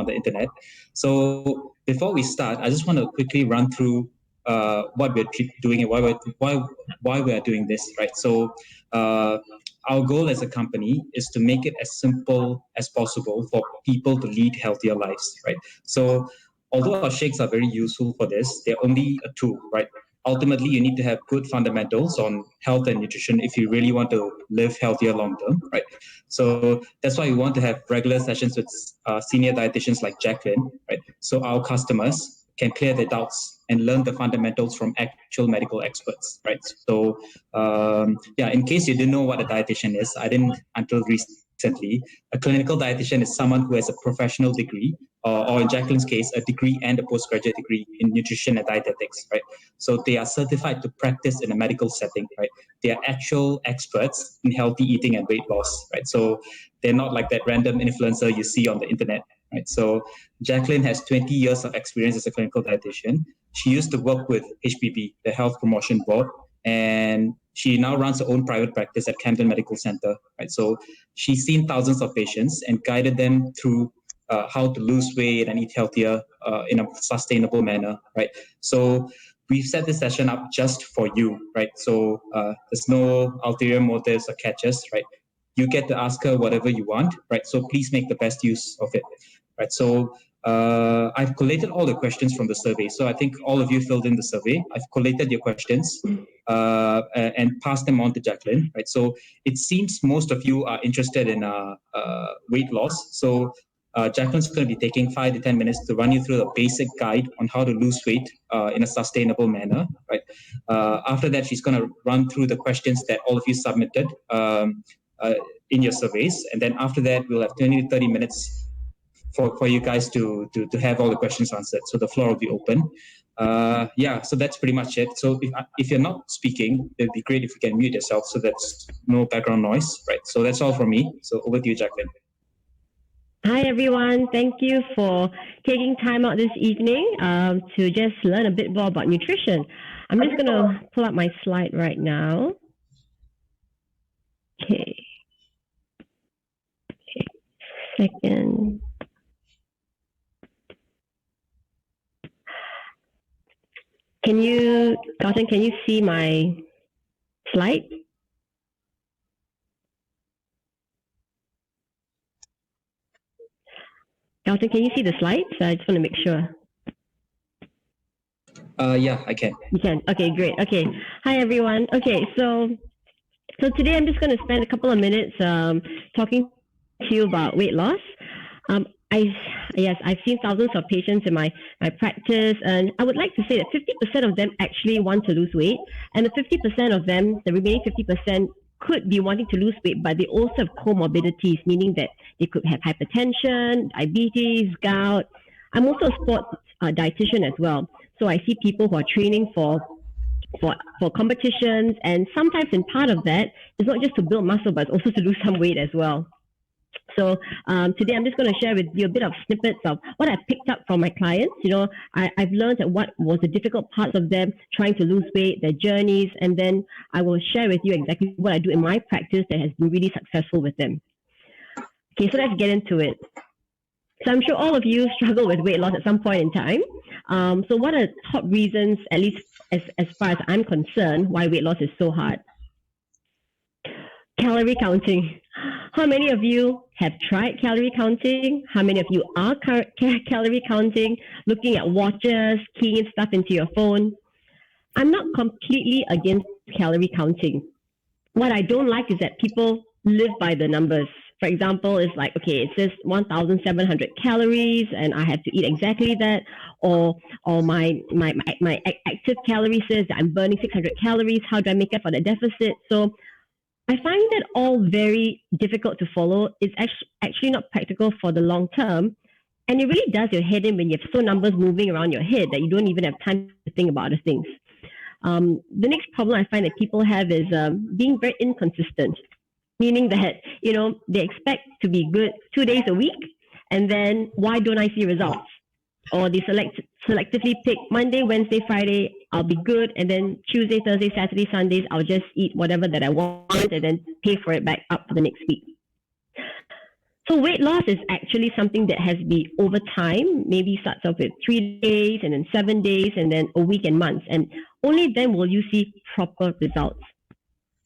the internet. So before we start, I just want to quickly run through what we're doing and why we are doing this, right? So our goal as a company is to make it as simple as possible for people to lead healthier lives, right? So although our shakes are very useful for this, they're only a tool, right? Ultimately, you need to have good fundamentals on health and nutrition if you really want to live healthier long term, right? So that's why we want to have regular sessions with senior dietitians like Jaclyn, right? So our customers can clear their doubts and learn the fundamentals from actual medical experts, right? So, in case you didn't know what a dietitian is, I didn't until recently. A clinical dietitian is someone who has a professional degree, or in Jaclyn's case, a degree and a postgraduate degree in nutrition and dietetics, right? So they are certified to practice in a medical setting, right? They are actual experts in healthy eating and weight loss, right? So they're not like that random influencer you see on the internet, right? So Jaclyn has 20 years of experience as a clinical dietitian. She used to work with HPB, the Health Promotion Board, and she now runs her own private practice at Camden Medical Center, right? So she's seen thousands of patients and guided them through how to lose weight and eat healthier in a sustainable manner, right? So we've set this session up just for you, right? So there's no ulterior motives or catches, right? You get to ask her whatever you want, right? So please make the best use of it, right? So I've collated all the questions from the survey. So I think all of you filled in the survey. I've collated your questions and passed them on to Jaclyn, right? So it seems most of you are interested in weight loss. So Jaclyn's going to be taking 5 to 10 minutes to run you through the basic guide on how to lose weight in a sustainable manner, right? After that, she's going to run through the questions that all of you submitted in your surveys. And then after that, we'll have 20 to 30 minutes for you guys to have all the questions answered. So the floor will be open. So that's pretty much it. So if you're not speaking, it'd be great if you can mute yourself so that's no background noise, right? So that's all from me. So over to you, Jaclyn. Hi, everyone. Thank you for taking time out this evening to just learn a bit more about nutrition. I'm just going to pull up my slide right now. Okay. Second. Jaclyn, can you see my slide? Jaclyn, can you see the slides? I just want to make sure. Yeah, I can. You can. Okay, great. Okay. Hi, everyone. Okay, so today I'm just going to spend a couple of minutes talking to you about weight loss. I've seen thousands of patients in my practice, and I would like to say that 50% of them actually want to lose weight, and the 50% of them, the remaining 50%, could be wanting to lose weight, but they also have comorbidities, meaning that they could have hypertension, diabetes, gout. I'm also a sports dietitian as well, so I see people who are training for competitions, and sometimes in part of that, it's not just to build muscle, but also to lose some weight as well. So today I'm just going to share with you a bit of snippets of what I've picked up from my clients. I've learned that what was the difficult parts of them trying to lose weight, their journeys, and then I will share with you exactly what I do in my practice that has been really successful with them. Okay, so let's get into it. So I'm sure all of you struggle with weight loss at some point in time. So what are the top reasons, at least as far as I'm concerned, why weight loss is so hard? Calorie counting. How many of you have tried calorie counting? How many of you are calorie counting, looking at watches, keying in stuff into your phone? I'm not completely against calorie counting. What I don't like is that people live by the numbers. For example, it's like, okay, it says 1,700 calories and I have to eat exactly that. Or my active calorie says that I'm burning 600 calories. How do I make up for the deficit? So I find that all very difficult to follow. It's actually not practical for the long term. And it really does your head in when you have so numbers moving around your head that you don't even have time to think about other things. The next problem I find that people have is being very inconsistent, meaning that, they expect to be good 2 days a week, and then why don't I see results? Or they selectively pick Monday, Wednesday, Friday, I'll be good, and then Tuesday, Thursday, Saturday, Sundays, I'll just eat whatever that I want and then pay for it back up for the next week. So weight loss is actually something that has to be over time. Maybe starts off with 3 days and then 7 days and then a week and months. And only then will you see proper results.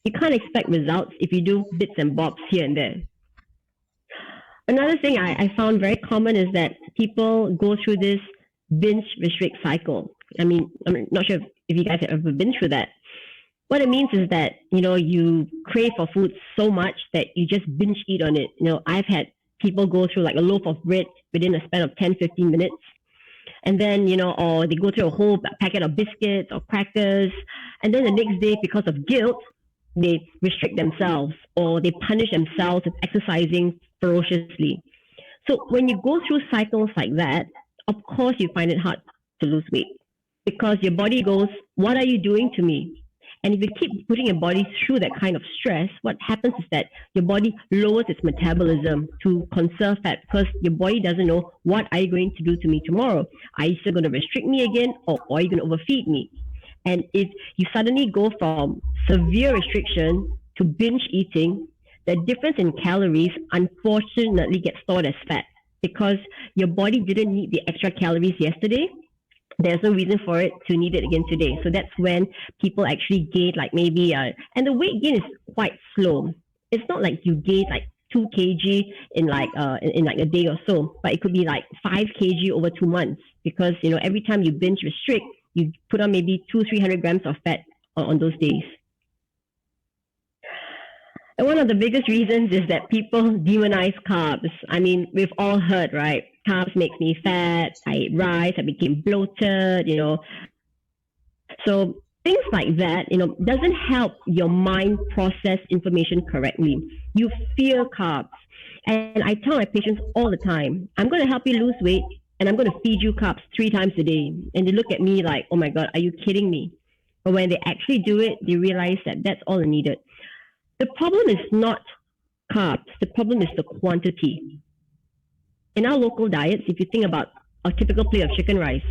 You can't expect results if you do bits and bobs here and there. Another thing I found very common is that people go through this binge restrict cycle. I mean, I'm not sure if you guys have ever been through that. What it means is that, you crave for food so much that you just binge eat on it. I've had people go through like a loaf of bread within a span of 10, 15 minutes. And then, or they go through a whole packet of biscuits or crackers. And then the next day, because of guilt, they restrict themselves or they punish themselves with exercising ferociously. So when you go through cycles like that, of course you find it hard to lose weight because your body goes, what are you doing to me? And if you keep putting your body through that kind of stress, what happens is that your body lowers its metabolism to conserve fat because your body doesn't know what are you going to do to me tomorrow. Are you still going to restrict me again or are you going to overfeed me? And if you suddenly go from severe restriction to binge eating, the difference in calories unfortunately gets stored as fat because your body didn't need the extra calories yesterday. There's no reason for it to need it again today. So that's when people actually gain like maybe, and the weight gain is quite slow. It's not like you gain like 2 kg in like a day or so, but it could be like 5 kg over 2 months because, every time you binge restrict, you put on maybe 200-300 grams of fat on those days. And one of the biggest reasons is that people demonize carbs. I mean, we've all heard, right? Carbs makes me fat. I ate rice. I became bloated, So things like that, doesn't help your mind process information correctly. You fear carbs. And I tell my patients all the time, I'm going to help you lose weight and I'm going to feed you carbs 3 times a day. And they look at me like, oh my God, are you kidding me? But when they actually do it, they realize that that's all needed. The problem is not carbs. The problem is the quantity. In our local diets, if you think about a typical plate of chicken rice,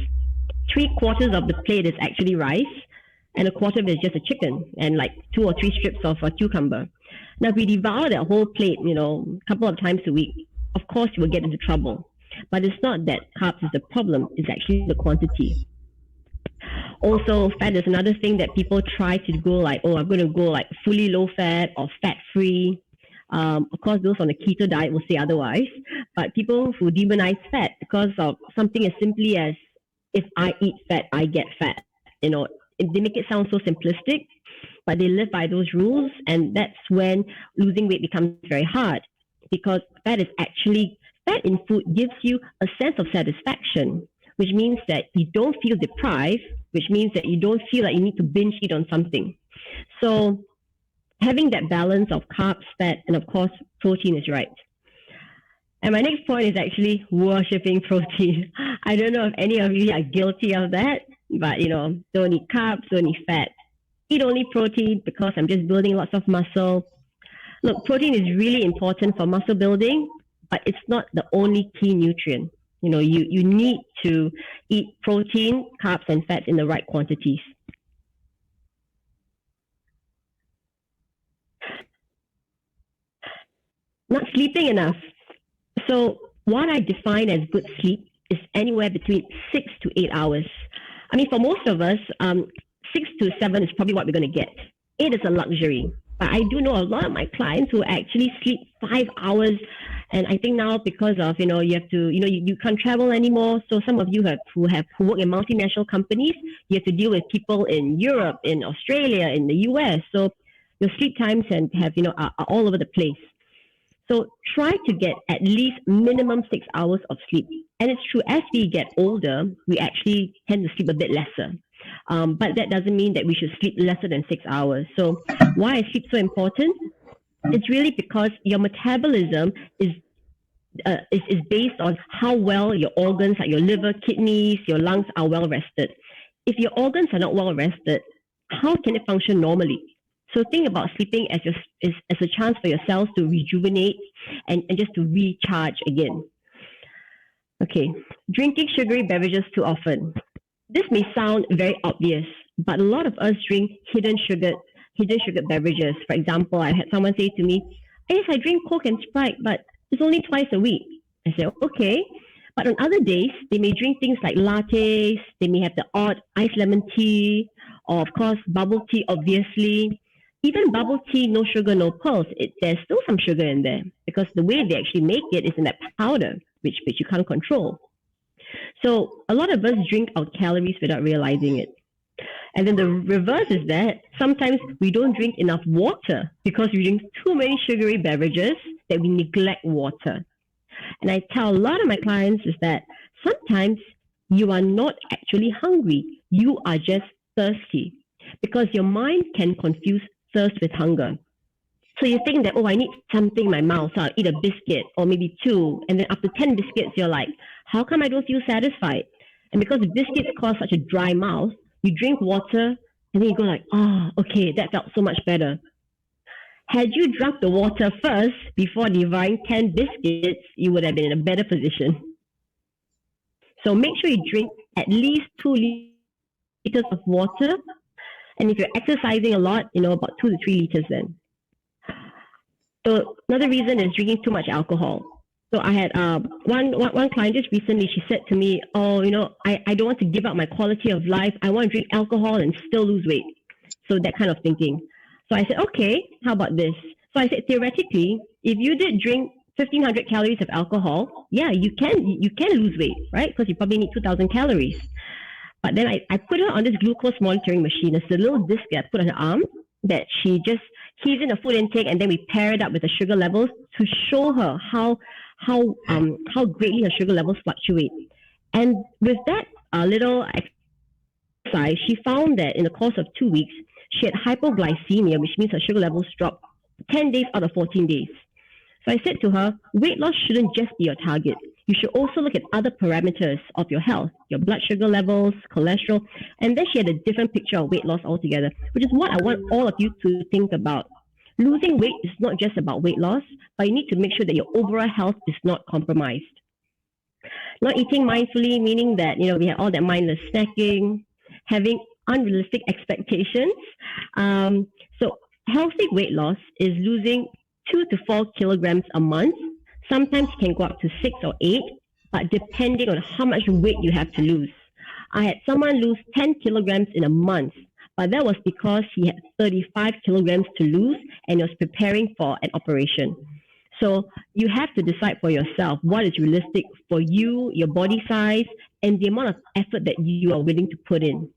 3/4 of the plate is actually rice, and 1/4 of it is just a chicken, and like 2 or 3 strips of a cucumber. Now, if we devour that whole plate, a couple of times a week, of course you will get into trouble. But it's not that carbs is the problem, it's actually the quantity. Also, fat is another thing that people try to go like, oh, I'm going to go like fully low fat or fat free. Of course, those on the keto diet will say otherwise. But people who demonize fat because of something as simply as if I eat fat, I get fat. They make it sound so simplistic, but they live by those rules. And that's when losing weight becomes very hard because fat in food gives you a sense of satisfaction, which means that you don't feel deprived, which means that you don't feel like you need to binge eat on something. So having that balance of carbs, fat, and of course, protein is right. And my next point is actually worshipping protein. I don't know if any of you are guilty of that, but don't eat carbs, don't eat fat. Eat only protein because I'm just building lots of muscle. Look, protein is really important for muscle building, but it's not the only key nutrient. You need to eat protein, carbs, and fats in the right quantities. Not sleeping enough. So what I define as good sleep is anywhere between 6 to 8 hours. I mean, for most of us, 6 to 7 is probably what we're going to get. 8 is a luxury. But I do know a lot of my clients who actually sleep 5 hours. And I think now because of, you have to, you can't travel anymore. So some of you who work in multinational companies, you have to deal with people in Europe, in Australia, in the US. So your sleep times are all over the place. So try to get at least minimum 6 hours of sleep. And it's true, as we get older, we actually tend to sleep a bit lesser. But that doesn't mean that we should sleep lesser than 6 hours. So why is sleep so important? It's really because your metabolism is based on how well your organs, like your liver, kidneys, your lungs are well rested. If your organs are not well rested, how can it function normally? So think about sleeping as a chance for your cells to rejuvenate and just to recharge again. Okay, drinking sugary beverages too often. This may sound very obvious, but a lot of us drink hidden sugar beverages. For example, I had someone say to me, yes, I drink Coke and Sprite, but It's only twice a week. I said, okay. But on other days, they may drink things like lattes, they may have the odd iced lemon tea, or of course, bubble tea, obviously. Even bubble tea, no sugar, no pearls, there's still some sugar in there because the way they actually make it is in that powder, which you can't control. So a lot of us drink our calories without realizing it. And then the reverse is that sometimes we don't drink enough water because we drink too many sugary beverages that we neglect water. And I tell a lot of my clients is that sometimes you are not actually hungry. You are just thirsty because your mind can confuse thirst with hunger. So you think that, oh, I need something in my mouth, so I'll eat a biscuit or maybe two. And then after 10 biscuits, you're like, how come I don't feel satisfied? And because the biscuits cause such a dry mouth, you drink water and then you go like, oh, okay, that felt so much better. Had you drunk the water first before devouring 10 biscuits, you would have been in a better position. So make sure you drink at least 2 liters of water. And if you're exercising a lot, about 2 to 3 liters then. So another reason is drinking too much alcohol. So I had one client just recently, she said to me, oh, I don't want to give up my quality of life. I want to drink alcohol and still lose weight. So that kind of thinking. So I said, okay, how about this? So I said, theoretically, if you did drink 1,500 calories of alcohol, yeah, you can lose weight, right? Because you probably need 2,000 calories. But then I put her on this glucose monitoring machine. It's a little disc that I put on her arm that she just keys in the food intake, and then we pair it up with the sugar levels to show her how greatly her sugar levels fluctuate. And with that little exercise, she found that in the course of 2 weeks, she had hypoglycemia, which means her sugar levels dropped 10 days out of 14 days. So I said to her, weight loss shouldn't just be your target. You should also look at other parameters of your health, your blood sugar levels, cholesterol, and then she had a different picture of weight loss altogether, which is what I want all of you to think about. Losing weight is not just about weight loss, but you need to make sure that your overall health is not compromised. Not eating mindfully, meaning that, we have all that mindless snacking, having unrealistic expectations. So healthy weight loss is losing 2 to 4 kilograms a month. Sometimes it can go up to 6 or 8, but depending on how much weight you have to lose. I had someone lose 10 kilograms in a month, but that was because he had 35 kilograms to lose and was preparing for an operation. So you have to decide for yourself what is realistic for you, your body size, and the amount of effort that you are willing to put in.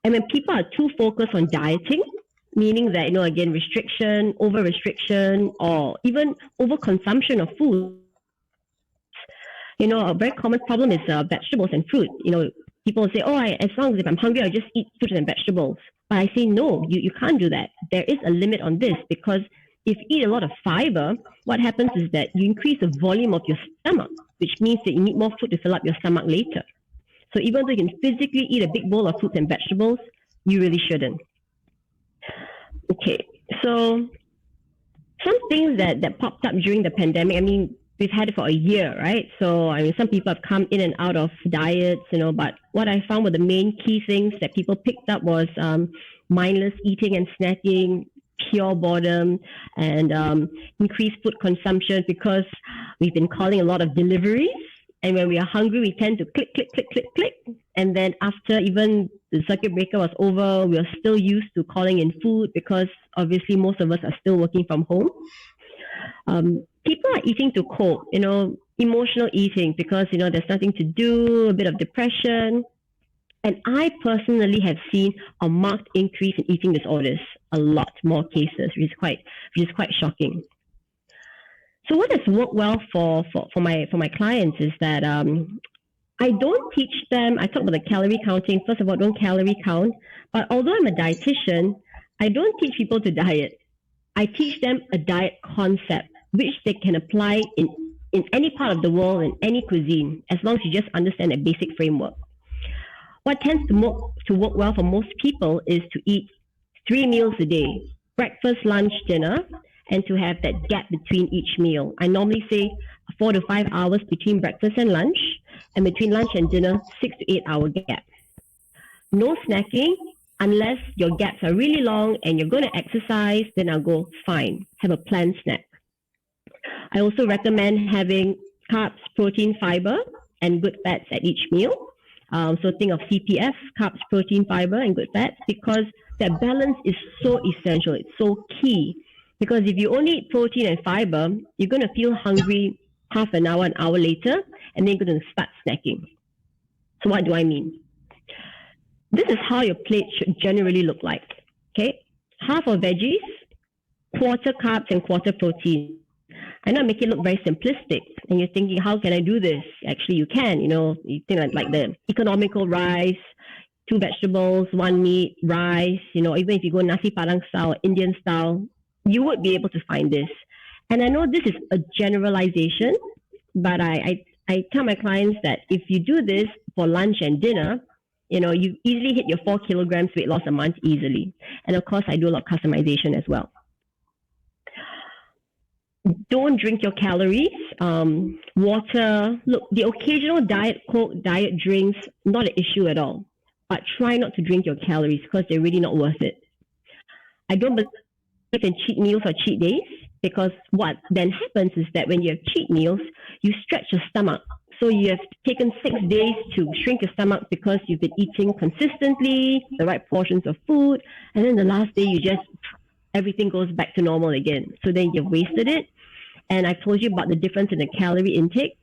And when people are too focused on dieting, meaning that, again, restriction, over-restriction, or even over-consumption of food. A very common problem is vegetables and fruit. People say, oh, as long as if I'm hungry, I'll just eat fruit and vegetables. But I say, no, you can't do that. There is a limit on this because if you eat a lot of fiber, what happens is that you increase the volume of your stomach, which means that you need more food to fill up your stomach later. So even though you can physically eat a big bowl of fruits and vegetables, you really shouldn't. Okay, so some things that popped up during the pandemic, we've had it for a year, right? So, some people have come in and out of diets, but what I found were the main key things that people picked up was mindless eating and snacking, pure boredom, and increased food consumption because we've been calling a lot of deliveries. And when we are hungry, we tend to click, click, click, click, click. And then after even the circuit breaker was over, we are still used to calling in food because obviously most of us are still working from home. People are eating to cope, emotional eating because, there's nothing to do, a bit of depression. And I personally have seen a marked increase in eating disorders, a lot more cases, which is quite shocking. So what has worked well for my clients is that I don't teach them. I talk about the calorie counting. First of all, don't calorie count. But although I'm a dietitian, I don't teach people to diet. I teach them a diet concept, which they can apply in any part of the world, in any cuisine, as long as you just understand a basic framework. What tends to work well for most people is to eat 3 meals a day, breakfast, lunch, dinner, and to have that gap between each meal. I normally say 4 to 5 hours between breakfast and lunch, and between lunch and dinner, 6 to 8 hour gap. No snacking unless your gaps are really long and you're going to exercise, then I'll go fine, have a planned snack. I also recommend having carbs, protein, fiber, and good fats at each meal. So think of CPF, carbs, protein, fiber, and good fats, because that balance is so essential. It's so key. Because if you only eat protein and fiber, you're going to feel hungry half an hour later, and then you're going to start snacking. So what do I mean? This is how your plate should generally look like. Okay, half of veggies, quarter carbs, and quarter protein. I know I make it look very simplistic, and you're thinking, how can I do this? Actually, you can. You think like the economical rice, 2 vegetables, 1 meat, rice. Even if you go nasi padang style, Indian style, you would be able to find this. And I know this is a generalization, but I tell my clients that if you do this for lunch and dinner, you easily hit your 4 kilograms weight loss a month easily. And of course, I do a lot of customization as well. Don't drink your calories. Water. Look, the occasional diet Coke, diet drinks, not an issue at all. But try not to drink your calories because they're really not worth it. I don't believe in cheat meals or cheat days, because what then happens is that when you have cheat meals, you stretch your stomach. So you have taken 6 days to shrink your stomach because you've been eating consistently, the right portions of food, and then the last day everything goes back to normal again. So then you've wasted it. And I told you about the difference in the calorie intake.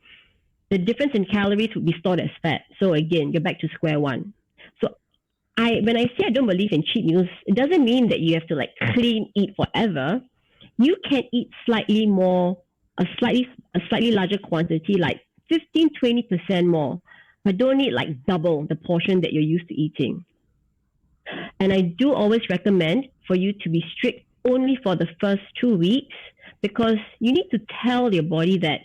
The difference in calories would be stored as fat. So again, you're back to square one. So when I say I don't believe in cheat meals, it doesn't mean that you have to clean eat forever. You can eat slightly more, a slightly larger quantity, like 15-20% more, but don't eat double the portion that you're used to eating. And I do always recommend for you to be strict only for the first 2 weeks, because you need to tell your body that,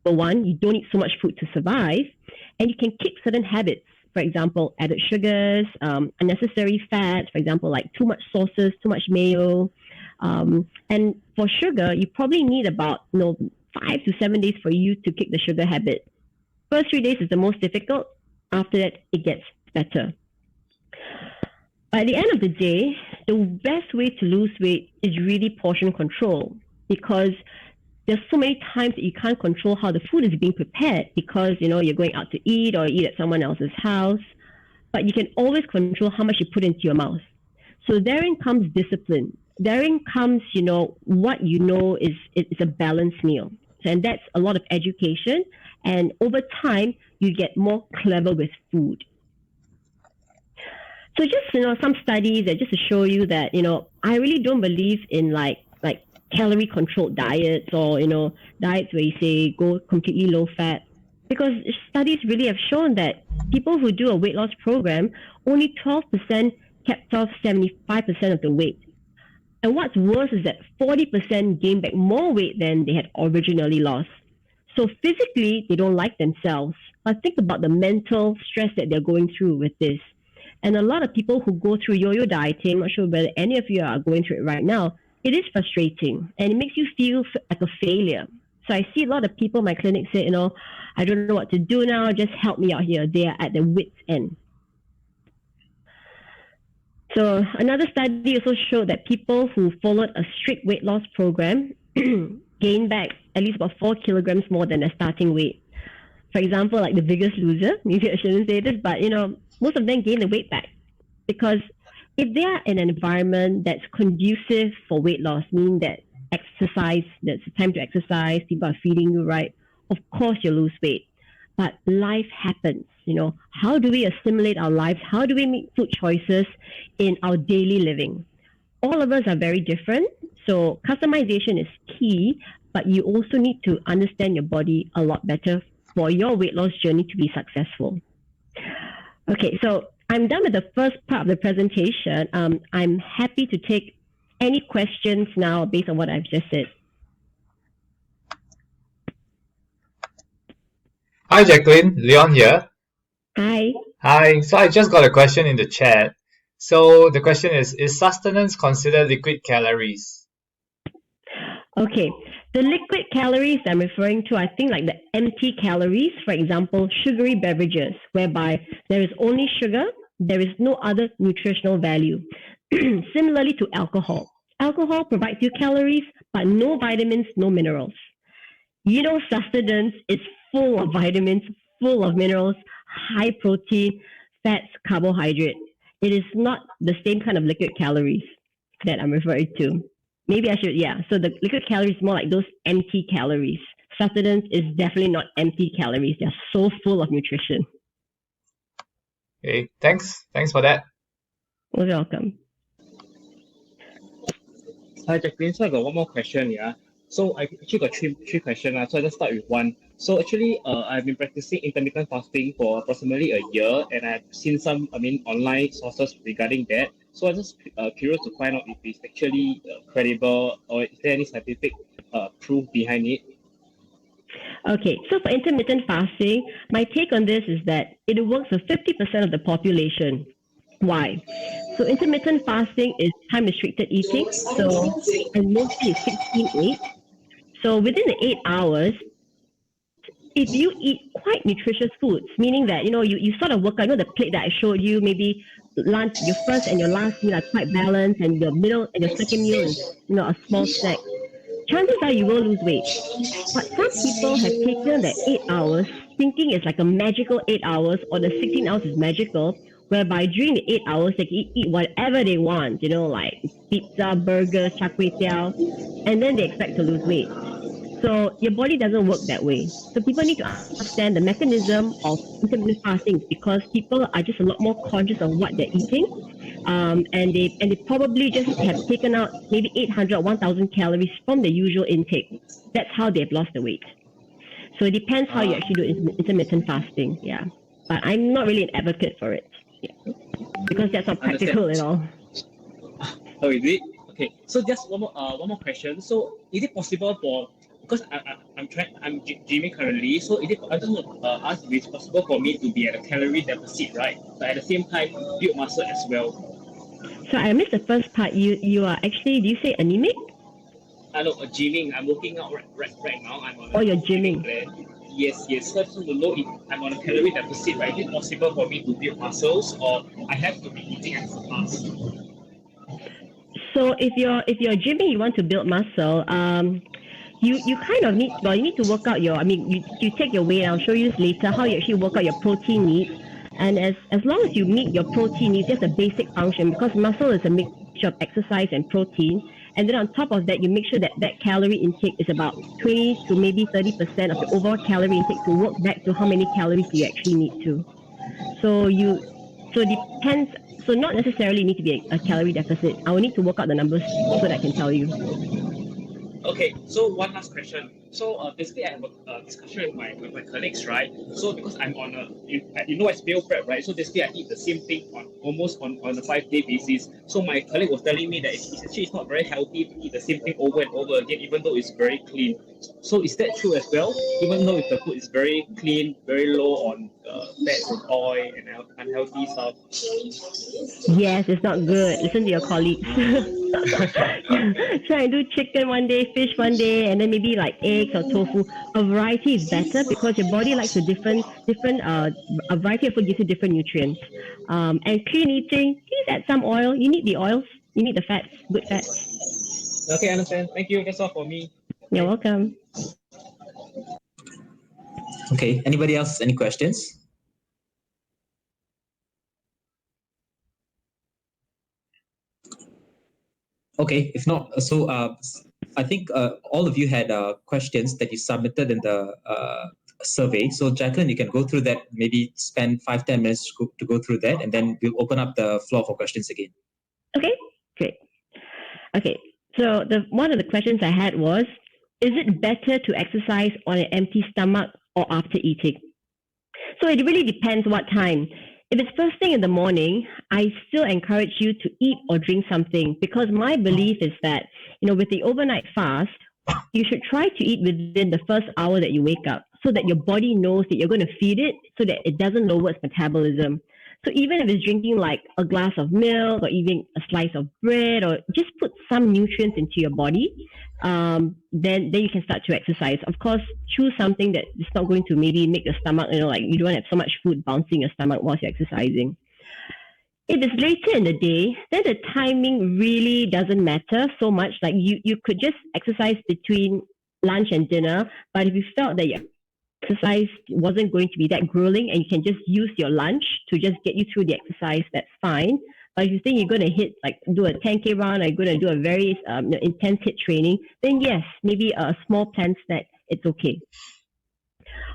for one, you don't eat so much food to survive, and you can kick certain habits. For example, added sugars, unnecessary fats, for example, like too much sauces, too much mayo. And for sugar, you probably need about 5 to 7 days for you to kick the sugar habit. First 3 days is the most difficult. After that, it gets better. By the end of the day, the best way to lose weight is really portion control, because there's so many times that you can't control how the food is being prepared because, you're going out to eat or eat at someone else's house. But you can always control how much you put into your mouth. So therein comes discipline. Therein comes, what is a balanced meal. And that's a lot of education. And over time, you get more clever with food. So just, some studies that just to show you that, I really don't believe in like calorie controlled diets or, diets where you say go completely low fat, because studies really have shown that people who do a weight loss program, only 12% kept off 75% of the weight. And what's worse is that 40% gained back more weight than they had originally lost. So physically, they don't like themselves. But think about the mental stress that they're going through with this. And a lot of people who go through yo-yo dieting, I'm not sure whether any of you are going through it right now, it is frustrating and it makes you feel like a failure. So I see a lot of people in my clinic say, I don't know what to do now, just help me out here. They are at their wit's end. So another study also showed that people who followed a strict weight loss program gained back at least about 4 kilograms more than their starting weight. For example, like the Biggest Loser, maybe I shouldn't say this, but most of them gain the weight back, because if they are in an environment that's conducive for weight loss, meaning that exercise, that's time to exercise, people are feeding you right, of course you'll lose weight. But life happens, How do we assimilate our lives? How do we make food choices in our daily living? All of us are very different, so customization is key, but you also need to understand your body a lot better for your weight loss journey to be successful. Okay, so I'm done with the first part of the presentation. I'm happy to take any questions now based on what I've just said. Hi, Jaclyn. Leon here. Hi. Hi. So I just got a question in the chat. So the question is sustenance considered liquid calories? Okay. The liquid calories I'm referring to, I think like the empty calories, for example, sugary beverages, whereby there is only sugar, there is no other nutritional value. Similarly to alcohol. Alcohol provides you calories, but no vitamins, no minerals. Sustenance is full of vitamins, full of minerals, high protein, fats, carbohydrate. It is not the same kind of liquid calories that I'm referring to. Maybe I should, yeah. So the liquid calories is more like those empty calories. Sustenance is definitely not empty calories. They're so full of nutrition. Okay, thanks. Thanks for that. You're welcome. Hi, Jaclyn. So I got one more question, yeah. So I actually got three questions, so I just start with one. So actually, I've been practicing intermittent fasting for approximately a year, and I've seen some, online sources regarding that. So I'm just curious to find out if it's actually credible, or is there any scientific proof behind it? Okay, so for intermittent fasting, my take on this is that it works for 50% of the population. Why? So intermittent fasting is time restricted eating. So and mostly it's 16-8. So within the 8 hours, if you eat quite nutritious foods, meaning that you sort of work out, the plate that I showed you, maybe lunch, your first and your last meal are quite balanced, and your middle and your second meal is a small snack. Chances are you will lose weight. But some people have taken that 8 hours thinking it's like a magical 8 hours, or the 16 hours is magical, whereby during the 8 hours they can eat whatever they want, like pizza, burgers, char kway teow, and then they expect to lose weight. So your body doesn't work that way. So people need to understand the mechanism of intermittent fasting, because people are just a lot more conscious of what they're eating, and they probably just have taken out maybe 800 or 1,000 calories from the usual intake. That's how they've lost the weight. So it depends how you actually do intermittent fasting. Yeah, but I'm not really an advocate for it. Yeah, because that's not practical at all. Oh, is it? Okay. So just one more question. So is it possible for, because I'm gymming currently, so I just want to ask if it's possible for me to be at a calorie deficit, right? But at the same time build muscle as well. So I missed the first part. You are actually, do you say anemic? No, gymming. I'm working out right now. I'm on. Oh, you're gymming. Plan. Yes. So I just want to know if I'm on a calorie deficit, right? Is it possible for me to build muscles, or I have to be eating as fast? So if you're gymming, you want to build muscle. You kind of you need to work out you take your weight. I'll show you this later, how you actually work out your protein needs. And as long as you meet your protein needs, that's a basic function, because muscle is a mixture of exercise and protein. And then on top of that, you make sure that calorie intake is about 20 to maybe 30% of the overall calorie intake to work back to how many calories you actually need to. So it depends. So not necessarily need to be a calorie deficit. I will need to work out the numbers so that I can tell you. Okay, so one last question. So basically, I have a discussion with my colleagues, right? So because I'm on it's meal prep, right? So basically, I eat the same thing almost on a 5-day basis. So my colleague was telling me that it's not very healthy to eat the same thing over and over again, even though it's very clean. So is that true as well? Even though if the food is very clean, very low on fats and oil and unhealthy stuff. Yes, it's not good. Listen to your colleagues. Try and do chicken one day, fish one day, and then maybe like eggs or tofu. A variety is better, because your body likes a variety of food gives you different nutrients. And clean eating, please add some oil. You need the oils, you need the fats, good fats. Okay, I understand. Thank you. That's all for me. You're welcome. Okay, anybody else? Any questions? Okay, if not, so I think all of you had questions that you submitted in the survey. So Jaclyn, you can go through that, maybe spend 5-10 minutes to go through that, and then we'll open up the floor for questions again. Okay, great. Okay, so one of the questions I had was, is it better to exercise on an empty stomach or after eating? So it really depends what time. If it's first thing in the morning, I still encourage you to eat or drink something, because my belief is that, with the overnight fast, you should try to eat within the first hour that you wake up, so that your body knows that you're going to feed it, so that it doesn't lower its metabolism. So even if it's drinking like a glass of milk or even a slice of bread, or just put some nutrients into your body, then you can start to exercise. Of course, choose something that is not going to maybe make your stomach, like you don't have so much food bouncing your stomach whilst you're exercising. If it's later in the day, then the timing really doesn't matter so much. Like you could just exercise between lunch and dinner, but if you felt that your exercise wasn't going to be that grueling and you can just use your lunch to just get you through the exercise, that's fine. But if you think you're going to hit, like, do a 10K run, or you're going to do a very intense HIIT training, then yes, maybe a small planned snack, it's okay.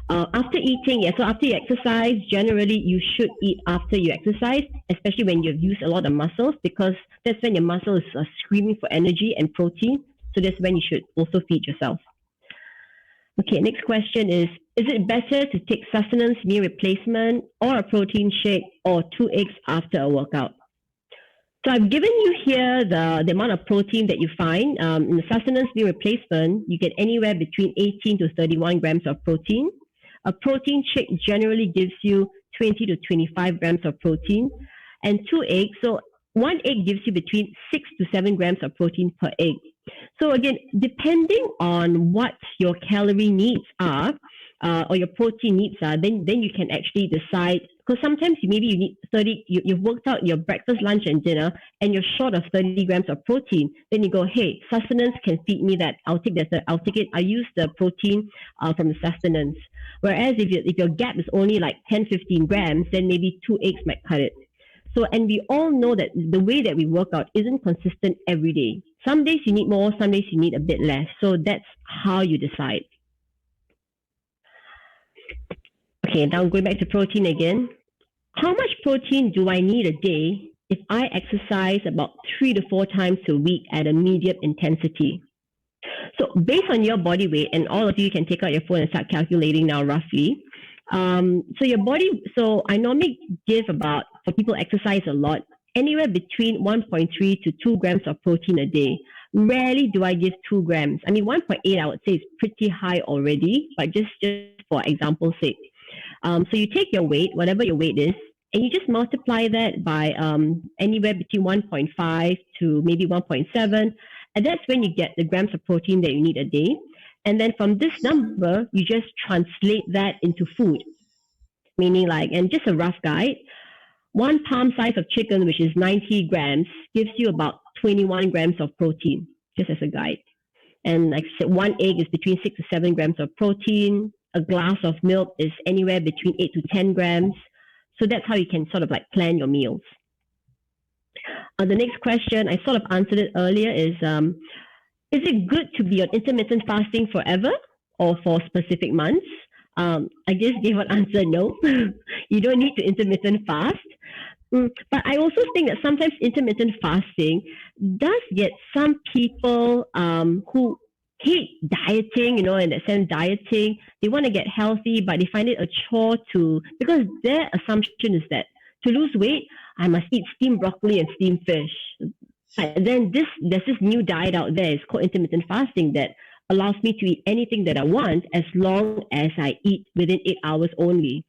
After eating, so after you exercise, generally you should eat after you exercise, especially when you've used a lot of muscles, because that's when your muscles are screaming for energy and protein. So that's when you should also feed yourself. Okay, next question is it better to take sustenance meal replacement or a protein shake or 2 eggs after a workout? So I've given you here the amount of protein that you find. In the sustenance meal replacement, you get anywhere between 18 to 31 grams of protein. A protein shake generally gives you 20 to 25 grams of protein. And 2 eggs, so 1 egg gives you between 6 to 7 grams of protein per egg. So again, depending on what your calorie needs are, or your protein needs are, then you can actually decide, because sometimes maybe you need 30, you've worked out your breakfast, lunch, and dinner, and you're short of 30 grams of protein. Then you go, hey, sustenance can feed me that. I'll take that. I'll take it. I use the protein from the sustenance. Whereas if your gap is only like 10, 15 grams, then maybe 2 eggs might cut it. So, and we all know that the way that we work out isn't consistent every day. Some days you need more, some days you need a bit less. So that's how you decide. Okay, now going back to protein again. How much protein do I need a day if I exercise about 3 to 4 times a week at a medium intensity? So based on your body weight, and all of you can take out your phone and start calculating now roughly. So your body, so I normally give about, for people exercise a lot, anywhere between 1.3 to 2 grams of protein a day. Rarely do I give 2 grams. I mean, 1.8 I would say is pretty high already, but just for example's sake. So you take your weight, whatever your weight is, and you just multiply that by anywhere between 1.5 to maybe 1.7, and that's when you get the grams of protein that you need a day. And then from this number, you just translate that into food. Meaning like, and just a rough guide, 1 palm size of chicken, which is 90 grams, gives you about 21 grams of protein, just as a guide. And like I said, 1 egg is between 6 to 7 grams of protein. A glass of milk is anywhere between 8 to 10 grams. So that's how you can sort of like plan your meals. The next question, I sort of answered it earlier, is it good to be on intermittent fasting forever or for specific months? I just gave an answer, no. You don't need to intermittent fast. But I also think that sometimes intermittent fasting does get some people who hate dieting, in that sense, dieting. They want to get healthy, but they find it a chore because their assumption is that to lose weight, I must eat steamed broccoli and steamed fish. And then there's this new diet out there. It's called intermittent fasting that allows me to eat anything that I want as long as I eat within 8 hours only.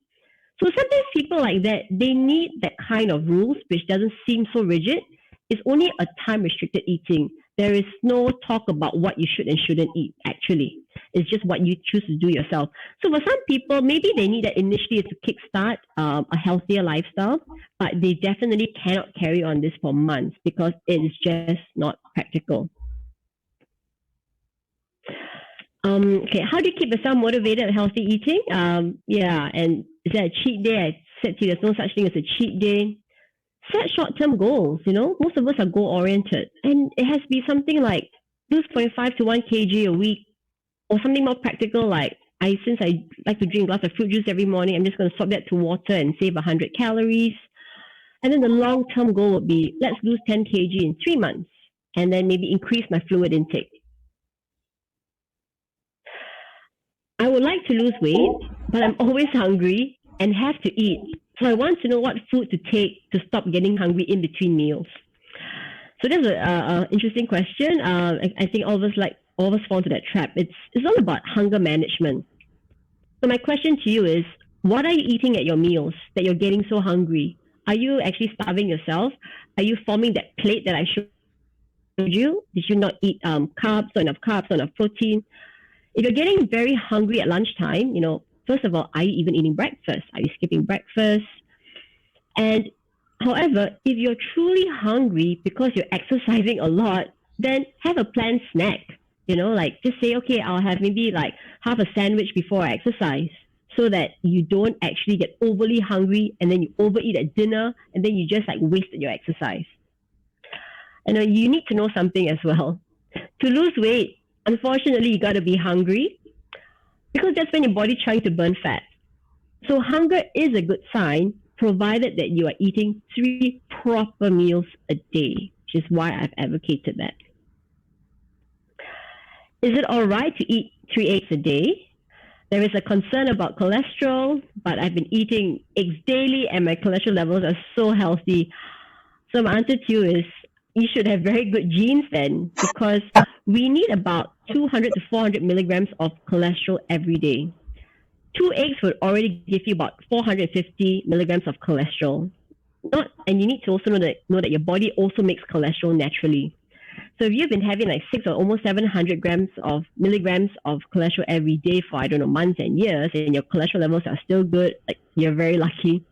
So sometimes people like that, they need that kind of rules, which doesn't seem so rigid. It's only a time-restricted eating. There is no talk about what you should and shouldn't eat, actually. It's just what you choose to do yourself. So for some people, maybe they need that initially to kickstart a healthier lifestyle, but they definitely cannot carry on this for months because it is just not practical. Okay, how do you keep yourself motivated at healthy eating? And is there a cheat day? I said to you, there's no such thing as a cheat day. Set short-term goals, Most of us are goal-oriented. And it has to be something like lose 0.5 to 1 kg a week, or something more practical like, since I like to drink a glass of fruit juice every morning, I'm just going to swap that to water and save 100 calories. And then the long-term goal would be, let's lose 10 kg in 3 months, and then maybe increase my fluid intake. I would like to lose weight, but I'm always hungry and have to eat. So I want to know what food to take to stop getting hungry in between meals. So that's an interesting question. I think all of us fall into that trap. It's all about hunger management. So my question to you is, what are you eating at your meals that you're getting so hungry? Are you actually starving yourself? Are you forming that plate that I showed you? Did you not eat carbs, not enough protein? If you're getting very hungry at lunchtime, first of all, are you even eating breakfast? Are you skipping breakfast? And However, if you're truly hungry because you're exercising a lot, then have a planned snack. Like just say, okay, I'll have maybe like half a sandwich before I exercise, so that you don't actually get overly hungry and then you overeat at dinner and then you just like wasted your exercise. And you need to know something as well. To lose weight, unfortunately, you got to be hungry, because that's when your body's trying to burn fat. So hunger is a good sign, provided that you are eating 3 proper meals a day, which is why I've advocated that. Is it all right to eat 3 eggs a day? There is a concern about cholesterol, but I've been eating eggs daily and my cholesterol levels are so healthy. So my answer to you is, you should have very good genes then, because we need about 200 to 400 milligrams of cholesterol every day. 2 eggs would already give you about 450 milligrams of cholesterol. And you need to also know that your body also makes cholesterol naturally. So if you've been having like 6 or almost 700 milligrams of cholesterol every day for, months and years, and your cholesterol levels are still good, like, you're very lucky.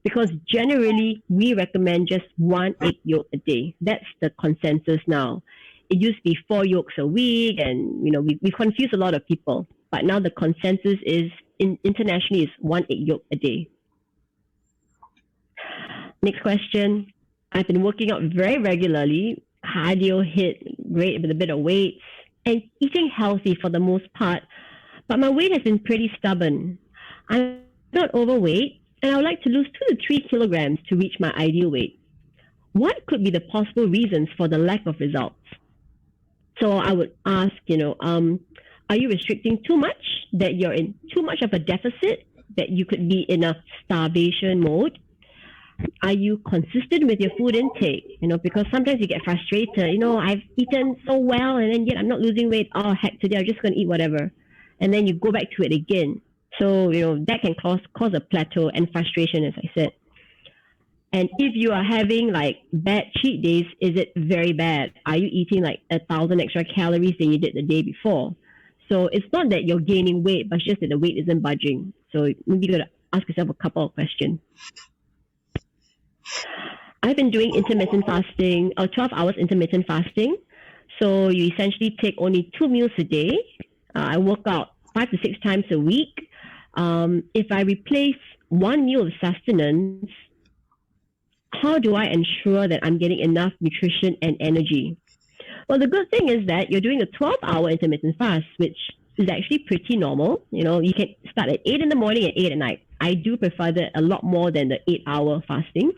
Because generally, we recommend just 1 egg yolk a day. That's the consensus now. It used to be 4 yolks a week, and we confuse a lot of people. But now the consensus is internationally is 1 egg yolk a day. Next question. I've been working out very regularly, cardio hit great with a bit of weights, and eating healthy for the most part. But my weight has been pretty stubborn. I'm not overweight, and I would like to lose 2 to 3 kilograms to reach my ideal weight. What could be the possible reasons for the lack of results? So I would ask, are you restricting too much, that you're in too much of a deficit, that you could be in a starvation mode? Are you consistent with your food intake? Because sometimes you get frustrated. I've eaten so well and then yet I'm not losing weight. Oh, heck, today I'm just going to eat whatever. And then you go back to it again. So, that can cause a plateau and frustration, as I said. And if you are having like bad cheat days, is it very bad? Are you eating like 1,000 extra calories than you did the day before? So it's not that you're gaining weight, but it's just that the weight isn't budging. So maybe you got to ask yourself a couple of questions. I've been doing intermittent fasting, or 12 hours intermittent fasting. So you essentially take only 2 meals a day. I work out 5 to 6 times a week. If I replace 1 meal of sustenance, how do I ensure that I'm getting enough nutrition and energy? Well, the good thing is that you're doing a 12-hour intermittent fast, which is actually pretty normal. You can start at 8 in the morning and 8 at night. I do prefer that a lot more than the 8-hour fasting.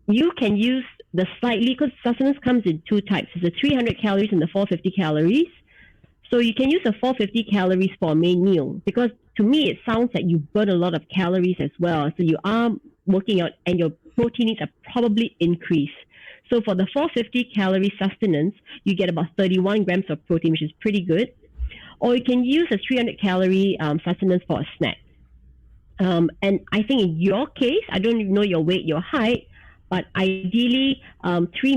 You can use the slightly, because sustenance comes in 2 types. It's the 300 calories and the 450 calories. So you can use the 450 calories for a main meal, because to me, it sounds like you burn a lot of calories as well. So you are working out and your protein needs are probably increased. So for the 450 calorie sustenance, you get about 31 grams of protein, which is pretty good. Or you can use a 300 calorie sustenance for a snack. And I think in your case, I don't know your weight, your height, but ideally 3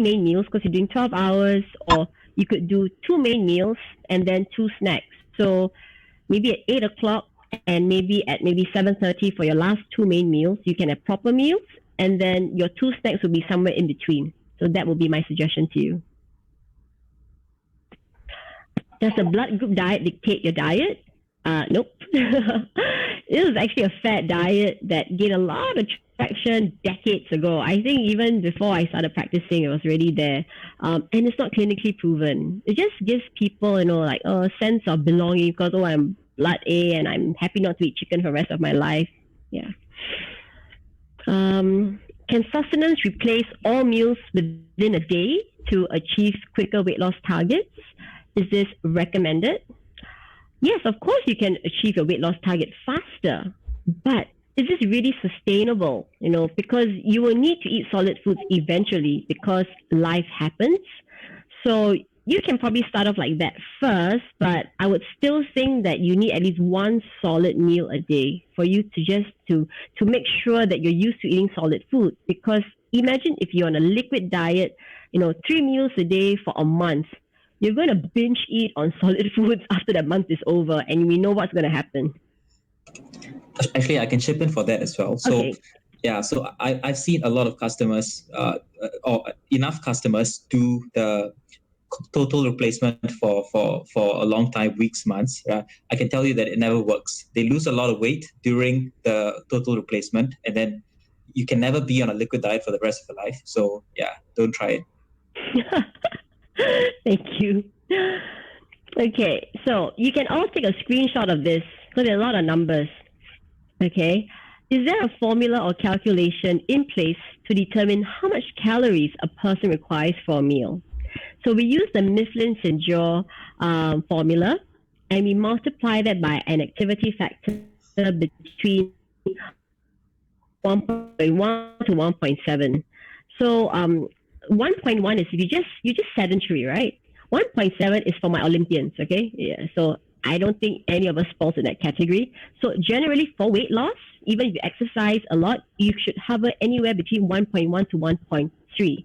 main meals, because you're doing 12 hours, or you could do 2 main meals and then 2 snacks. So maybe at 8 o'clock and maybe at 7:30 for your last 2 main meals, you can have proper meals, and then your 2 snacks will be somewhere in between. So that will be my suggestion to you. Does a blood group diet dictate your diet? Nope. This is actually a fad diet that gained a lot of traction decades ago. I think even before I started practicing, it was already there. And it's not clinically proven. It just gives people, a sense of belonging, because, I'm blood A and I'm happy not to eat chicken for the rest of my life. Yeah. Can sustenance replace all meals within a day to achieve quicker weight loss targets? Is this recommended? Yes, of course you can achieve your weight loss target faster, but is this really sustainable? Because you will need to eat solid foods eventually, because life happens. So you can probably start off like that first, but I would still think that you need at least 1 solid meal a day for you to just to make sure that you're used to eating solid food. Because imagine if you're on a liquid diet, 3 meals a day for a month. You're going to binge eat on solid foods after the month is over, and we know what's going to happen. Actually, I can chip in for that as well. So, Okay. Yeah, so I've seen a lot of customers, or enough customers, do the total replacement for a long time, weeks, months. I can tell you that it never works. They lose a lot of weight during the total replacement, and then you can never be on a liquid diet for the rest of your life. So yeah, don't try it. Thank you. Okay, so you can all take a screenshot of this. So there are a lot of numbers. Okay, is there a formula or calculation in place to determine how much calories a person requires for a meal? So we use the Mifflin-St. Formula, and we multiply that by an activity factor between 1.1 to 1.7. So 1.1 is if you're just sedentary, right? 1.7 is for my Olympians, okay? Yeah, so I don't think any of us falls in that category. So generally for weight loss, even if you exercise a lot, you should hover anywhere between 1.1 to 1.3.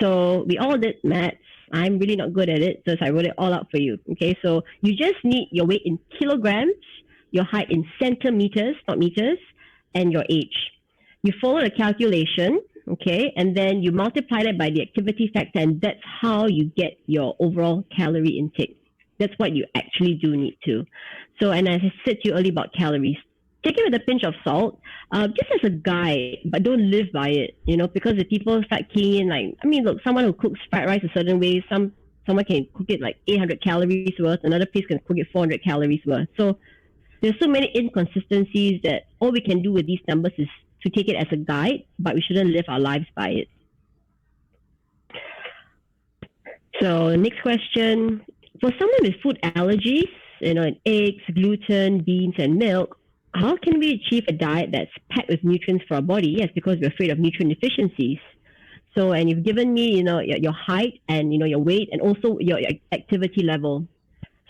So we all did maths. I'm really not good at it, so I wrote it all out for you. Okay, so you just need your weight in kilograms, your height in centimeters, not meters, and your age. You follow the calculation, okay, and then you multiply that by the activity factor, and that's how you get your overall calorie intake. That's what you actually do need to. So, and as I said to you earlier about calories, take it with a pinch of salt, just as a guide, but don't live by it, because if people start keying in, look, someone who cooks fried rice a certain way, someone can cook it like 800 calories worth, another place can cook it 400 calories worth. So there's so many inconsistencies that all we can do with these numbers is to take it as a guide, but we shouldn't live our lives by it. So next question, for someone with food allergies, in eggs, gluten, beans, and milk, how can we achieve a diet that's packed with nutrients for our body? Yes, because we're afraid of nutrient deficiencies. So, and you've given me, your height and, your weight and also your activity level.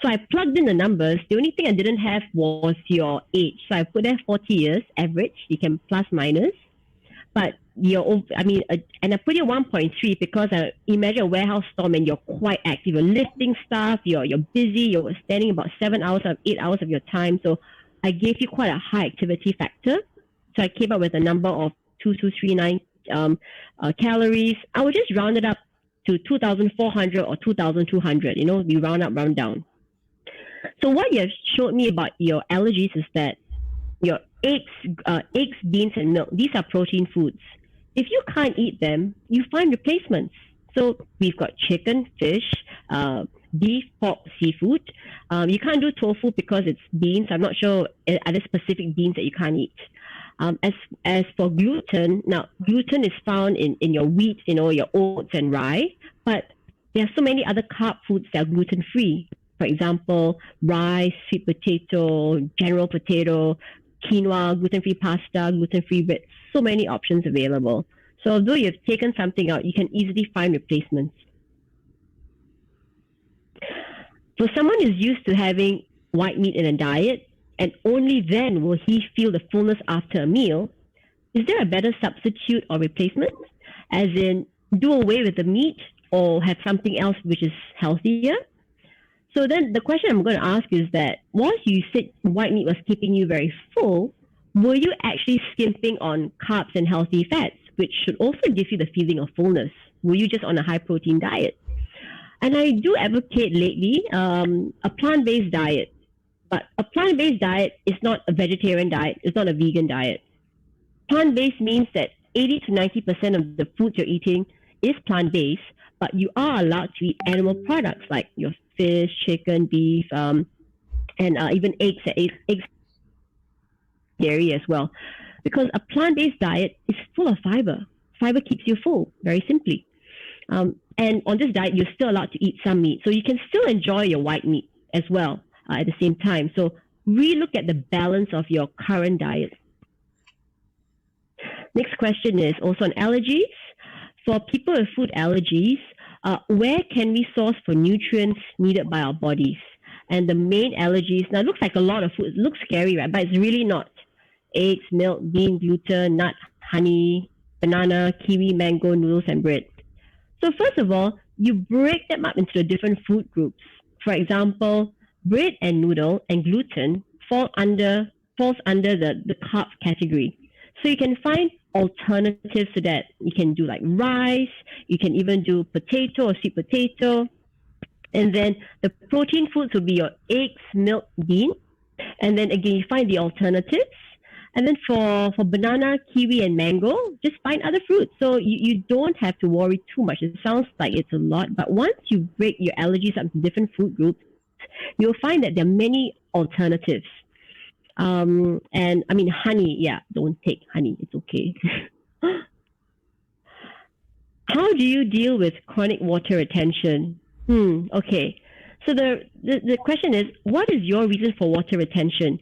So I plugged in the numbers. The only thing I didn't have was your age. So I put there 40 years average. You can plus minus. But and I put here 1.3 because I imagine a warehouse storm and you're quite active. You're lifting stuff. You're busy. You're standing about 7 hours of 8 hours of your time. So I gave you quite a high activity factor. So I came up with a number of 2239 calories. I would just round it up to 2,400 or 2,200. We round up, round down. So what you have showed me about your allergies is that your eggs, beans, and milk, these are protein foods. If you can't eat them, you find replacements. So we've got chicken, fish, beef, pork, seafood. You can't do tofu because it's beans. I'm not sure are there specific beans that you can't eat. As for gluten, now gluten is found in your wheat, your oats and rye, but there are so many other carb foods that are gluten free. For example, rice, sweet potato, general potato, quinoa, gluten-free pasta, gluten-free bread, so many options available. So although you've taken something out, you can easily find replacements. For someone who's used to having white meat in a diet, and only then will he feel the fullness after a meal, is there a better substitute or replacement? As in, do away with the meat or have something else which is healthier? So then the question I'm going to ask is that once you said white meat was keeping you very full, were you actually skimping on carbs and healthy fats, which should also give you the feeling of fullness? Were you just on a high protein diet? And I do advocate lately a plant-based diet. But a plant-based diet is not a vegetarian diet. It's not a vegan diet. Plant-based means that 80 to 90% of the food you're eating is plant-based, but you are allowed to eat animal products like your fish, chicken, beef, and even eggs, dairy as well. Because a plant-based diet is full of fiber. Fiber keeps you full, very simply. And on this diet, you're still allowed to eat some meat. So you can still enjoy your white meat as well at the same time. So relook at the balance of your current diet. Next question is also on allergies. For people with food allergies, where can we source for nutrients needed by our bodies? And the main allergies, now it looks like a lot of food. It looks scary, right? But it's really not. Eggs, milk, bean, gluten, nut, honey, banana, kiwi, mango, noodles, and bread. So first of all, you break them up into the different food groups. For example, bread and noodle and gluten falls under the carb category. So you can find alternatives to that. You can do like rice, you can even do potato or sweet potato. And then the protein foods will be your eggs, milk, bean. And then again, you find the alternatives. And then for banana, kiwi, and mango, just find other fruits. So you don't have to worry too much. It sounds like it's a lot, but once you break your allergies up into different food groups, you'll find that there are many alternatives. And I mean, honey, yeah, don't take honey. It's okay. How do you deal with chronic water retention? Okay. So the question is, what is your reason for water retention?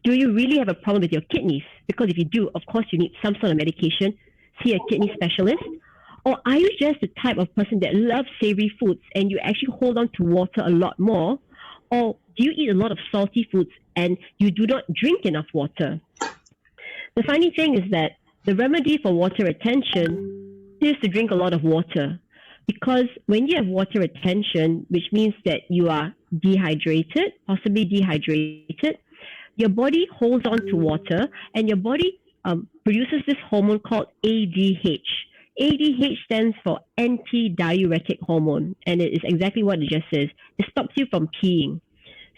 Do you really have a problem with your kidneys? Because if you do, of course, you need some sort of medication. See a kidney specialist. Or are you just the type of person that loves savory foods and you actually hold on to water a lot more? Or do you eat a lot of salty foods and you do not drink enough water? The funny thing is that the remedy for water retention is to drink a lot of water. Because when you have water retention, which means that you are dehydrated, possibly dehydrated, your body holds on to water and your body produces this hormone called ADH. ADH stands for anti-diuretic hormone, and it is exactly what it just says. It stops you from peeing.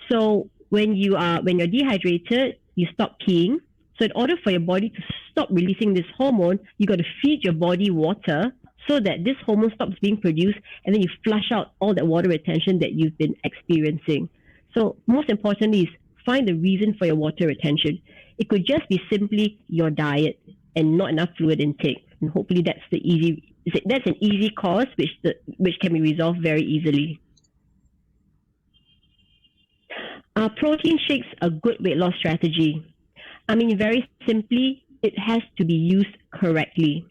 So when you're dehydrated, you stop peeing. So in order for your body to stop releasing this hormone, you got to feed your body water so that this hormone stops being produced, and then you flush out all that water retention that you've been experiencing. So most importantly is find the reason for your water retention. It could just be simply your diet and not enough fluid intake. And hopefully that's an easy cause which can be resolved very easily. Are protein shakes a good weight loss strategy? I mean, very simply, it has to be used correctly.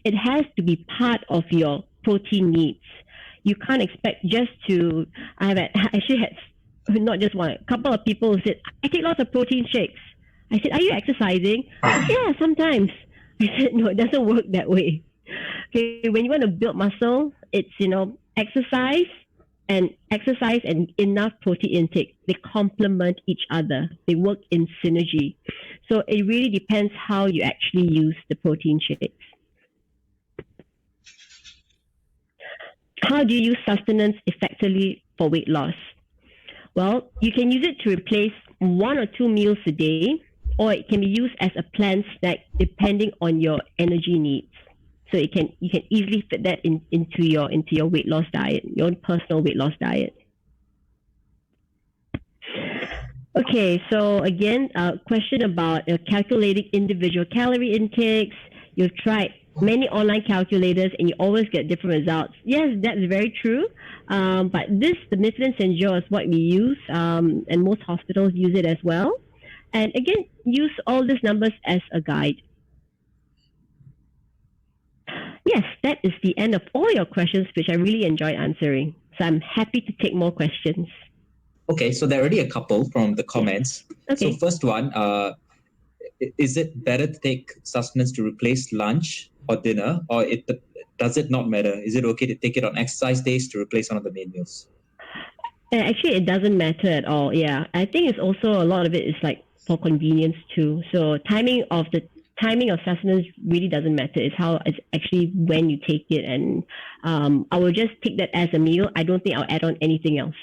It has to be part of your protein needs. You can't expect just to. I actually had not just one, a couple of people who said, I take lots of protein shakes. I said, are you exercising? Yeah, sometimes. I said, no, it doesn't work that way. Okay, when you want to build muscle, it's, exercise and enough protein intake. They complement each other. They work in synergy. So it really depends how you actually use the protein shakes. How do you use sustenance effectively for weight loss? Well, you can use it to replace 1 or 2 meals a day, or it can be used as a planned snack depending on your energy needs. So you can easily fit that into your weight loss diet, your own personal weight loss diet. Okay, so again, a question about calculating individual calorie intakes. You've tried many online calculators and you always get different results. Yes, that's very true. But the Michelin St. Joe is what we use, and most hospitals use it as well. And again, use all these numbers as a guide. Yes, that is the end of all your questions, which I really enjoyed answering. So I'm happy to take more questions. Okay, so there are already a couple from the comments. Okay. So first one, is it better to take sustenance to replace lunch or dinner, or does it not matter? Is it okay to take it on exercise days to replace one of the main meals? Actually, it doesn't matter at all. Yeah, I think it's also a lot of it is like for convenience too. So timing of sustenance really doesn't matter. It's actually when you take it, and I will just take that as a meal. I don't think I'll add on anything else.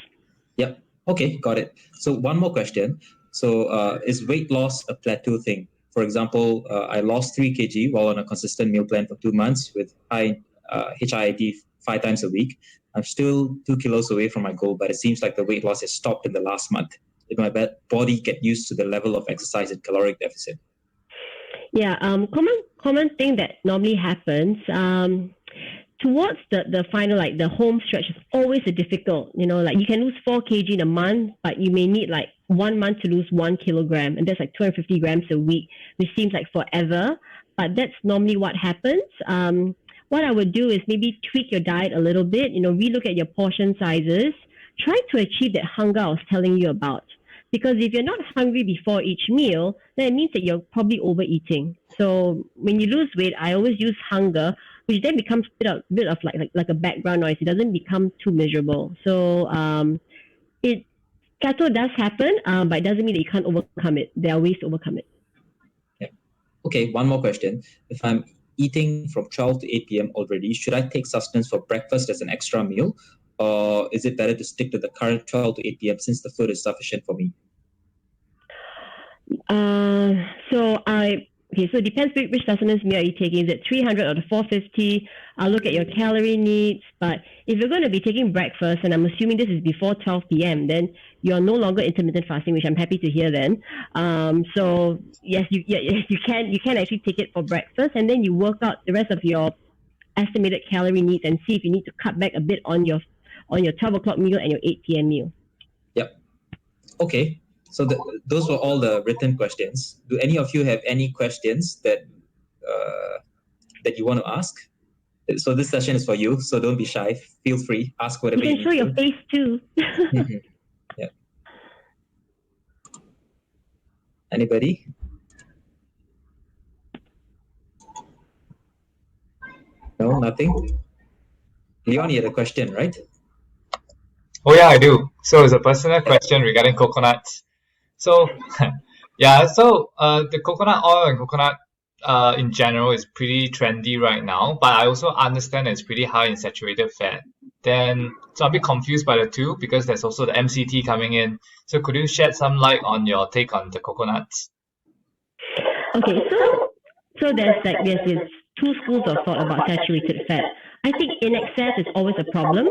Yep. Okay, got it. So one more question. So is weight loss a plateau thing? For example, I lost 3 kg while on a consistent meal plan for 2 months with high HIIT 5 times a week. I'm still 2 kilos away from my goal, but it seems like the weight loss has stopped in the last month. Did my body get used to the level of exercise and caloric deficit? Yeah, common thing that normally happens towards the final, like the home stretch, is always a difficult. Like you can lose 4 kg in a month, but you may need like 1 month to lose 1 kilogram, and that's like 250 grams a week, which seems like forever. But that's normally what happens. What I would do is maybe tweak your diet a little bit. Relook at your portion sizes. Try to achieve that hunger I was telling you about. Because if you're not hungry before each meal, then it means that you're probably overeating. So when you lose weight, I always use hunger, which then becomes a bit of like a background noise. It doesn't become too miserable. So plateau does happen, but it doesn't mean that you can't overcome it. There are ways to overcome it. Yeah. Okay, one more question. If I'm eating from 12 to 8 p.m. already, should I take sustenance for breakfast as an extra meal? Or is it better to stick to the current 12 to 8 p.m. since the food is sufficient for me? So it depends which sustenance meal are you taking. Is it 300 or the 450? I'll look at your calorie needs. But if you're going to be taking breakfast, and I'm assuming this is before 12 p.m., then you're no longer intermittent fasting, which I'm happy to hear then. So yes, you can actually take it for breakfast, and then you work out the rest of your estimated calorie needs and see if you need to cut back a bit on your 12 o'clock meal and your 8 p.m. meal. Yep. Okay. So those were all the written questions. Do any of you have any questions that you want to ask? So this session is for you. So don't be shy. Feel free. Ask whatever you can show your face too. Mm-hmm. Yeah. Anybody? No, nothing. Leon, you had a question, right? Oh yeah, I do. So it's a personal question regarding coconuts. So yeah, so the coconut oil and coconut in general is pretty trendy right now, but I also understand that it's pretty high in saturated fat. So I'm a bit confused by the two because there's also the MCT coming in. So could you shed some light on your take on the coconuts? Okay, so there's two schools of thought about saturated fat. I think in excess is always a problem,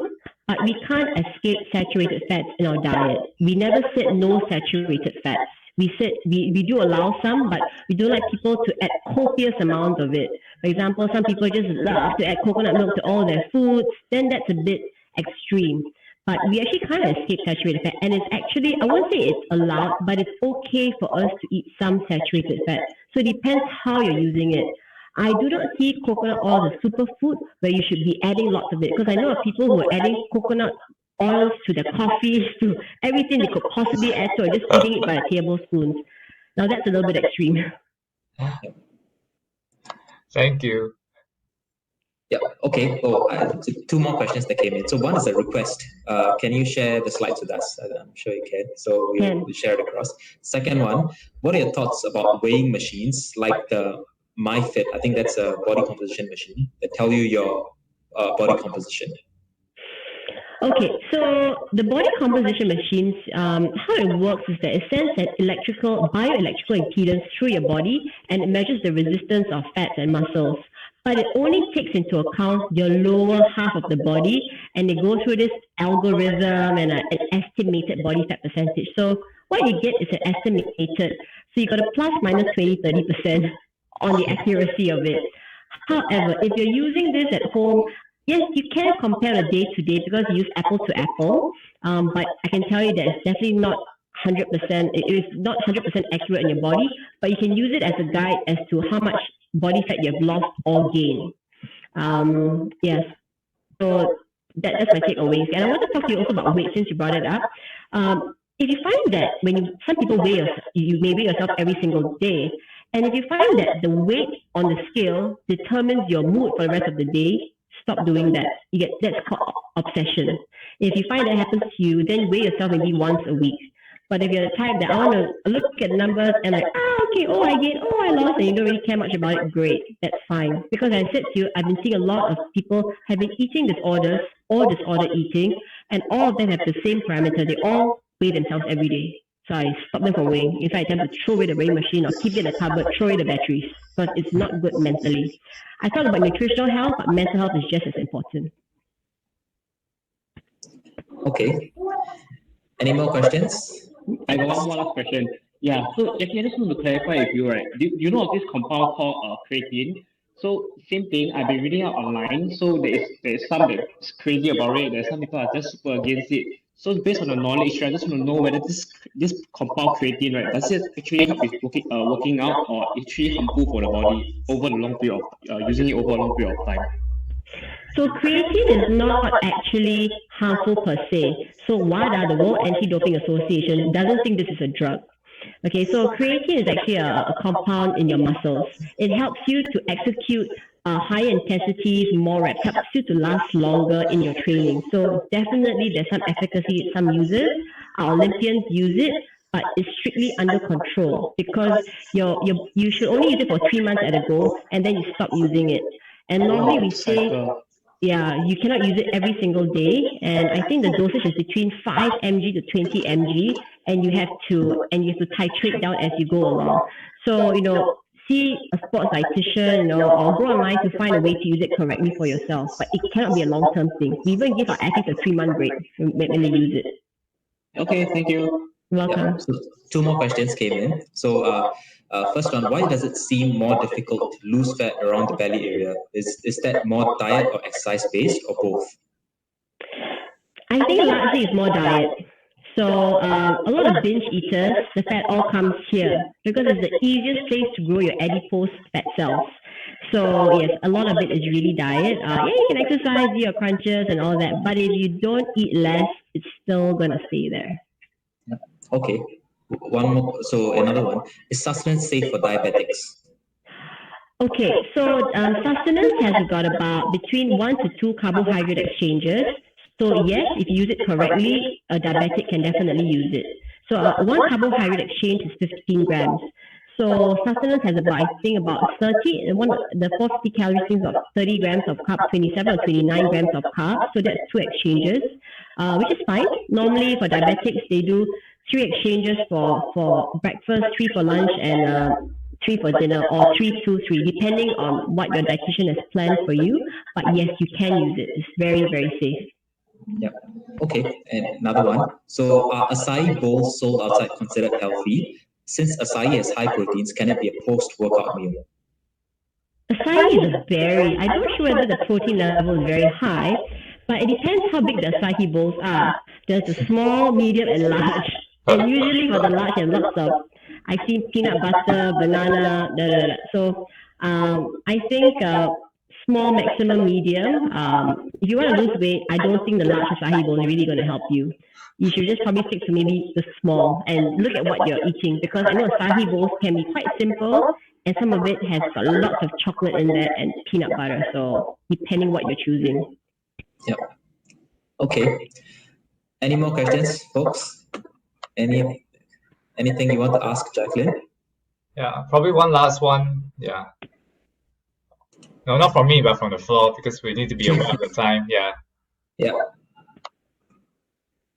but we can't escape saturated fats in our diet. We never said no saturated fats. We said we do allow some, but we don't like people to add copious amounts of it. For example, some people just love to add coconut milk to all their foods. Then that's a bit extreme. But we actually can't escape saturated fat. And it's actually, I won't say it's allowed, but it's okay for us to eat some saturated fat. So it depends how you're using it. I do not see coconut oil as a superfood where you should be adding lots of it. Because I know of people who are adding coconut oils to their coffees, to everything they could possibly add to, or just eating it by a tablespoon. Now that's a little bit extreme. Thank you. Yeah. Okay. Two more questions that came in. So one is a request. Can you share the slides with us? I'm sure you can. So we'll share it across. Second one, what are your thoughts about weighing machines like the MyFit? I think that's a body composition machine that tell you your body composition. Okay, so the body composition machines, how it works is that it sends an bioelectrical impedance through your body, and it measures the resistance of fats and muscles. But it only takes into account your lower half of the body, and they go through this algorithm and an estimated body fat percentage. So what you get is an estimated. So you got a plus minus 20-30% on the accuracy of it. However, if you're using this at home, yes, you can compare a day to day because you use apple to apple. But I can tell you that it's definitely not 100%. It is not 100% accurate in your body, but you can use it as a guide as to how much body fat you have lost or gained. Yes. So that's my takeaways. And I want to talk to you also about weight since you brought it up. If you find that some people you may weigh yourself every single day, and if you find that the weight on the scale determines your mood for the rest of the day, stop doing that. That's called obsession. If you find that happens to you, then weigh yourself maybe once a week. But if you're the type that I want to look at the numbers and like, I gained, I lost, and you don't really care much about it, great, that's fine. Because I said to you, I've been seeing a lot of people have been eating disorders or disorder eating, and all of them have the same parameter. They all weigh themselves every day. So I stop them from weighing. In fact, I tend to throw away the weighing machine or keep it in the cupboard, throw away the batteries, because it's not good mentally. I talk about nutritional health, but mental health is just as important. Okay. Any more questions? I got one more last question. Yeah, so Jackie, I just want to clarify with you, right? Do you know of this compound called creatine? So same thing, I've been reading out online. So there's some that's crazy about it. There's some people are just super against it. So based on the knowledge, I just want to know whether this compound creatine, right, does it actually help with working out, or actually harmful for the body over the long period of using it over a long period of time? So creatine is not actually harmful per se. So WADA, the World Anti-Doping Association, doesn't think this is a drug. Okay, so creatine is actually a compound in your muscles. It helps you to execute higher intensities, more reps, helps you to last longer in your training. So definitely there's some efficacy, some users. Our Olympians use it. but it's strictly under control because you should only use it for 3 months at a go, and then you stop using it. And normally we say, yeah, you cannot use it every single day. And I think the dosage is between 5 mg to 20 mg, and you have to titrate down as you go along. So, see a sports dietitian, or go online to find a way to use it correctly for yourself. But it cannot be a long-term thing. We even give our athletes a 3-month break when they use it. Okay, thank you. Welcome. So 2 more questions came in. So first one, why does it seem more difficult to lose fat around the belly area? Is that more diet or exercise based or both? I think largely it's more diet. So a lot of binge eaters, the fat all comes here because it's the easiest place to grow your adipose fat cells. So yes, a lot of it is really diet. Yeah, you can exercise, do your crunches and all that, but if you don't eat less, it's still gonna stay there. Okay. One more. So another one. Is sustenance safe for diabetics? Okay, so sustenance has got about between 1 to 2 carbohydrate exchanges. So yes, if you use it correctly, a diabetic can definitely use it. So 1 carbohydrate exchange is 15 grams. So sustenance has about, I think, about 30, the 450 calories things of 30 grams of carbs, 27 or 29 grams of carbs. So that's 2 exchanges, which is fine. Normally for diabetics, they do 3 exchanges for breakfast, 3 for lunch, and 3 for dinner, or 3, 2, 3, depending on what your dietitian has planned for you. But yes, you can use it. It's very, very safe. Yep. Okay, and another one. So are acai bowls sold outside considered healthy? Since acai has high proteins, can it be a post-workout meal? Acai is a berry. I'm not sure whether the protein level is very high, but it depends how big the acai bowls are. There's a small, medium, and large. And usually for the large, there's lots of, I've seen peanut butter, banana, So I think small, maximum, medium. If you want to lose weight, I don't think the large acai bowl is really going to help you. You should just probably stick to maybe the small and look at what you're eating, because I know acai bowls can be quite simple, and some of it has got lots of chocolate in there and peanut butter. So depending what you're choosing. Yep. Okay. Any more questions, folks? Anything you want to ask, Jaclyn? Yeah, probably one last one. Yeah. No, not from me, but from the floor, because we need to be aware of the time. Yeah. Yeah.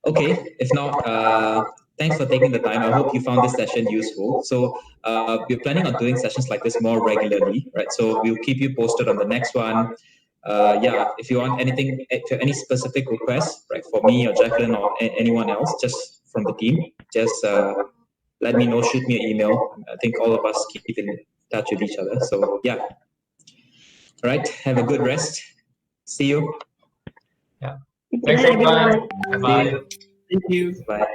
Okay. If not, thanks for taking the time. I hope you found this session useful. So we're planning on doing sessions like this more regularly, right? So we'll keep you posted on the next one. Yeah, if you want anything, if you have any specific requests, right, for me or Jaclyn or anyone else, just from the team, just let me know, shoot me an email. I think all of us keep in touch with each other. So yeah. All right. Have a good rest. See you. Yeah. Thanks, everyone. Bye. Thank you. Bye.